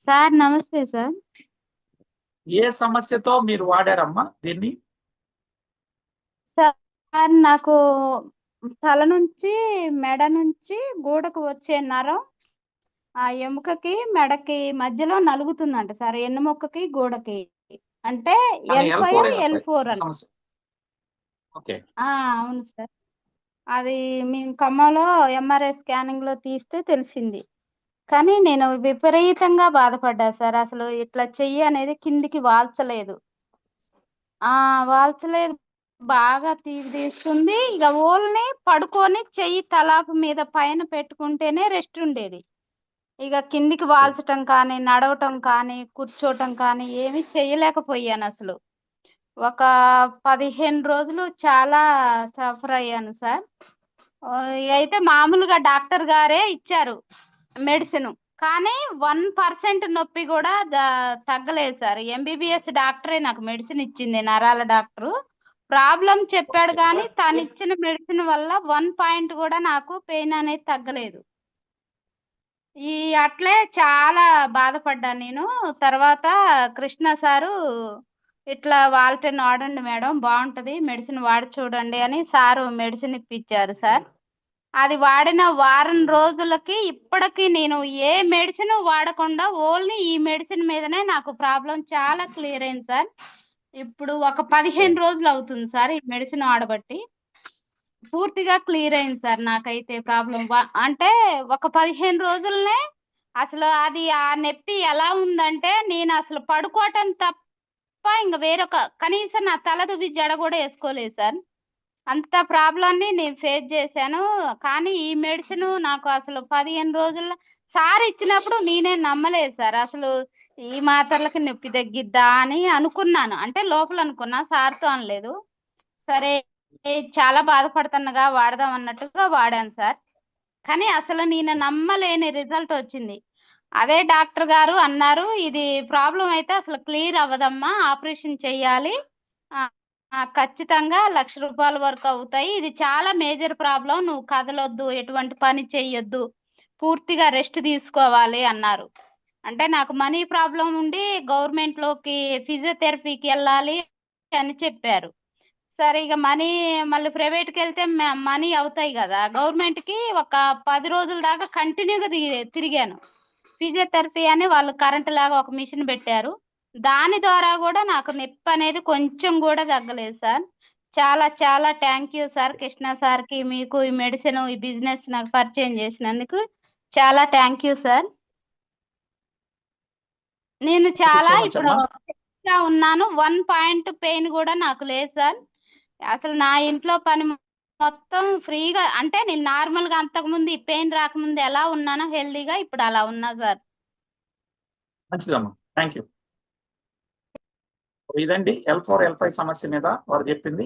Sir నమస్తే sir. ఏ సమస్యతో మీరు వాడారమ్మా దీన్ని? సార్ నాకు తల నుంచి మెడ నుంచి గూడకు వచ్చే నరం ఆ ఎముకకి మెడకి మధ్యలో నలుగుతుందంట సార్, ఎన్నుముక్కకి గూడకి. అంటే L5 L4 అని. సమస్య. ఓకే. అవును సార్. అది మేము ఖమ్మంలో MRI స్కానింగ్ లో తీస్తే తెలిసింది. కానీ నేను విపరీతంగా బాధపడ్డా సార్. అసలు ఇట్లా చెయ్యి అనేది కిందికి వాల్చలేదు. వాల్చలేదు. బాగా తీస్తుంది. ఇక ఓల్ని పడుకొని చెయ్యి తలాపు మీద పైన పెట్టుకుంటేనే రెస్ట్ ఉండేది. ఇక కిందికి వాల్చటం కానీ, నడవటం కానీ, కూర్చోటం కానీ ఏమీ చేయలేకపోయాను అసలు. ఒక 15 రోజులు చాలా సఫర్ అయ్యాను సార్. అయితే మామూలుగా డాక్టర్ గారే ఇచ్చారు మెడిసిన్. కానీ 1% నొప్పి కూడా తగ్గలేదు సార్. MBBS డాక్టరే నాకు మెడిసిన్ ఇచ్చింది, నరాల డాక్టరు. ప్రాబ్లం చెప్పాడు కానీ తను ఇచ్చిన మెడిసిన్ వల్ల 1 పాయింట్ కూడా నాకు పెయిన్ అనేది తగ్గలేదు. అట్లే చాలా బాధపడ్డాను నేను. తర్వాత కృష్ణ సారు ఇట్లా వాల్టెన్ వాడండి మేడం, బాగుంటది, మెడిసిన్ వాడి చూడండి అని సారు మెడిసిన్ ఇప్పించారు సార్. అది వాడిన వారం రోజులకి ఇప్పటికి నేను ఏ మెడిసిన్ వాడకుండా ఓన్లీ ఈ మెడిసిన్ మీదనే నాకు ప్రాబ్లం చాలా క్లియర్ అయింది సార్. ఇప్పుడు ఒక 15 రోజులు అవుతుంది సార్ ఈ మెడిసిన్ వాడబట్టి. పూర్తిగా క్లియర్ అయింది సార్ నాకైతే ప్రాబ్లం. అంటే ఒక 15 రోజులనే అసలు అది ఆ నొప్పి ఎలా ఉందంటే నేను అసలు పడుకోవటం తప్ప ఇంకా వేరొక కనీసం నా తల దువ్వి జడ కూడా వేసుకోలేదు సార్. అంత ప్రాబ్లంని నేను ఫేస్ చేశాను. కానీ ఈ మెడిసిన్ నాకు అసలు 15 రోజుల్లో సార్ ఇచ్చినప్పుడు నేనే నమ్మలేదు సార్. అసలు ఈ మాత్రలకి నొప్పి తగ్గిద్దా అని అనుకున్నాను. అంటే లోపల అనుకున్నా, సార్తో అనలేదు. సరే చాలా బాధపడుతున్నగా వాడదాం అన్నట్టుగా వాడాను సార్. కానీ అసలు నేను నమ్మలేని రిజల్ట్ వచ్చింది. అదే డాక్టర్ గారు అన్నారు, ఇది ప్రాబ్లం అయితే అసలు క్లియర్ అవ్వదమ్మా, ఆపరేషన్ చెయ్యాలి, ఖచ్చితంగా ₹1,00,000 వరకు అవుతాయి, ఇది చాలా మేజర్ ప్రాబ్లం, నువ్వు కదలొద్దు, ఎటువంటి పని చెయ్యొద్దు, పూర్తిగా రెస్ట్ తీసుకోవాలి అన్నారు. అంటే నాకు మనీ ప్రాబ్లం ఉండి గవర్నమెంట్ లోకి ఫిజియోథెరపీకి వెళ్ళాలి అని చెప్పారు. సరే ఇక మనీ మళ్ళీ ప్రైవేట్కి వెళ్తే మనీ అవుతాయి కదా. గవర్నమెంట్ కి ఒక 10 రోజుల దాకా కంటిన్యూగా తిరిగాను. ఫిజియోథెరపీ అని వాళ్ళు కరెంట్ లాగా ఒక మిషన్ పెట్టారు. దాని ద్వారా కూడా నాకు నొప్పి అనేది కొంచెం కూడా తగ్గలేదు సార్. చాలా చాలా థ్యాంక్ యూ సార్, కృష్ణ సార్కి, మీకు ఈ మెడిసిన్, ఈ బిజినెస్ నాకు పరిచయం చేసినందుకు చాలా థ్యాంక్ యూ సార్. నేను చాలా ఇప్పుడు ఉన్నాను. 1 పాయింట్ పెయిన్ కూడా నాకు లేదు సార్. అసలు నా ఇంట్లో పని మొత్తం ఫ్రీగా, అంటే నేను నార్మల్ గా అంతకుముందు ఈ పెయిన్ రాకముందు ఎలా ఉన్నానో హెల్దీగా ఇప్పుడు అలా ఉన్నా సార్. మంచిదమ్మా, థ్యాంక్ యూ. ఇదండి L4 L5 సమస్య మీద వారు చెప్పింది.